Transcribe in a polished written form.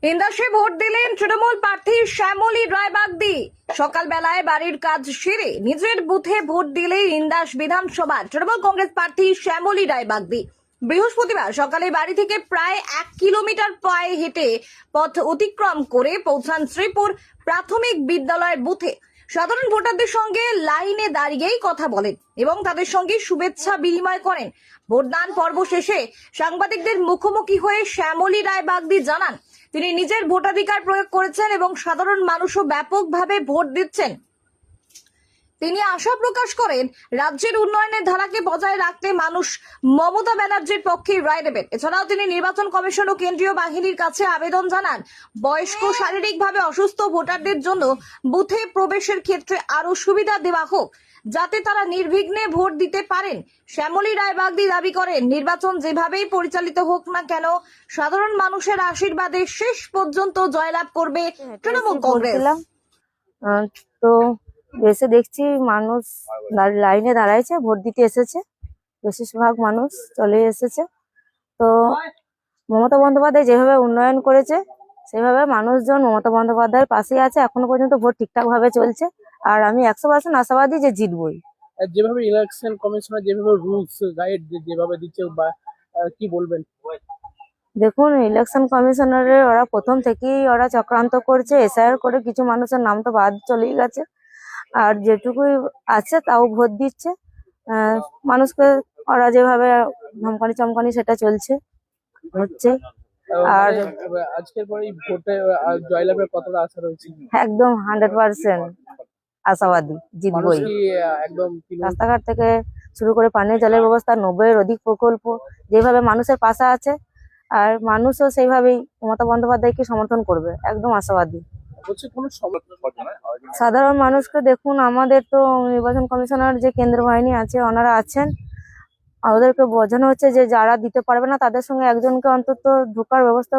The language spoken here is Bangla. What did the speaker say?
ইন্দাসে ভোট দিলেন তৃণমূল প্রার্থী শ্যামলী রায়বাগদি। সকালবেলায় বাড়ির কাজ সেরে নিজের বুথে ভোট দিলেন ইন্দাস বিধানসভার তৃণমূল কংগ্রেস প্রার্থী শ্যামলী রায়বাগদি। বৃহস্পতিবার সকালে বাড়ি থেকে প্রায় 1 কিলোমিটার পায়ে হেঁটে পথ অতিক্রম করে পৌঁছান শ্রীপুর প্রাথমিক বিদ্যালয়ের বুথে। সাধারণ ভোটারদের সঙ্গে লাইনে দাঁড়িয়েই কথা বলেন এবং তাদের সঙ্গে শুভেচ্ছা বিনিময় করেন। ভোটদান পর্ব শেষে সাংবাদিকদের মুখোমুখি হয়ে শ্যামলী রায়বাগদি জানান তিনি নিজের ভোটাধিকার প্রয়োগ করেছেন এবং সাধারণ মানুষও ব্যাপকভাবে ভোট দিচ্ছেন। তিনি আশা প্রকাশ করেন রাজ্যের উন্নয়নের ধারাকে বজায় রাখতে মানুষ মমতা ব্যানার্জির পক্ষে রায় দেবেন। এছাড়াও তিনি নির্বাচন কমিশন ও কেন্দ্রীয় বাহিনীর কাছে আবেদন জানান বয়স্ক শারীরিকভাবে অসুস্থ ভোটারদের জন্য বুথে প্রবেশের ক্ষেত্রে আরো সুবিধা দেওয়া হোক যাতে তারা নির্বিঘ্নে ভোট দিতে পারেন। শ্যামলী রায়বাগদি দাবি করেন নির্বাচন যেভাবেই পরিচালিত হোক না কেন সাধারণ মানুষের আশীর্বাদে শেষ পর্যন্ত জয়লাভ করবে তৃণমূল কংগ্রেস। তো এসে দেখছি মানুষ লাইনে দাঁড়াইছে, ভোট দিতে এসেছে, বেশিরভাগ মানুষ চলে এসেছে। তো মমতা বন্দ্যোপাধ্যায় যেভাবে উন্নয়ন করেছে সেভাবে মানুষজন মমতা বন্দ্যোপাধ্যায়ের পাশে আছে। এখনো পর্যন্ত ভোট ঠিকঠাক ভাবে চলছে আর আমি 100% আশাবাদী যে জিতবই। যেভাবে ইলেকশন কমিশনার যেভাবে রুলস গাইড যেভাবে দিচ্ছে বা কি বলবেন? দেখুন, ইলেকশন কমিশনারের ওরা প্রথম থেকেই ওরা চক্রান্ত করছে, এসআইআর করে কিছু মানুষের নাম তো বাদ চলেই গেছে, আর যেটুকুই আছে তাও ভোট দিচ্ছে। মানুষকে ওরা যেভাবে ধমকানি চমকানি সেটা চলছে হচ্ছে। আর আজকের পরে এই ভোটে জয়লাভের কতটা আশা রয়েছে? একদম 100% আশাবাদী জিতবই। মানুষ কি একদম রাস্তাঘাট থেকে শুরু করে পানীয় জলের ব্যবস্থা, 90-এর অধিক প্রকল্প যেভাবে মানুষের পাশে আছে, আর মানুষও সেইভাবেই মমতা বন্দ্যোপাধ্যায়কে সমর্থন করবে, একদম আশাবাদী। হচ্ছে কোনো সমস্যা? সাধারণ মানুষকে দেখুন, আমাদের তো নির্বাচন কমিশনার যে কেন্দ্র বাহিনী আছে ওনারা আছেন, ওদেরকে বোঝানো হচ্ছে যে যারা দিতে পারবে না তাদের সঙ্গে একজনকে অন্তত ঢোকার ব্যবস্থা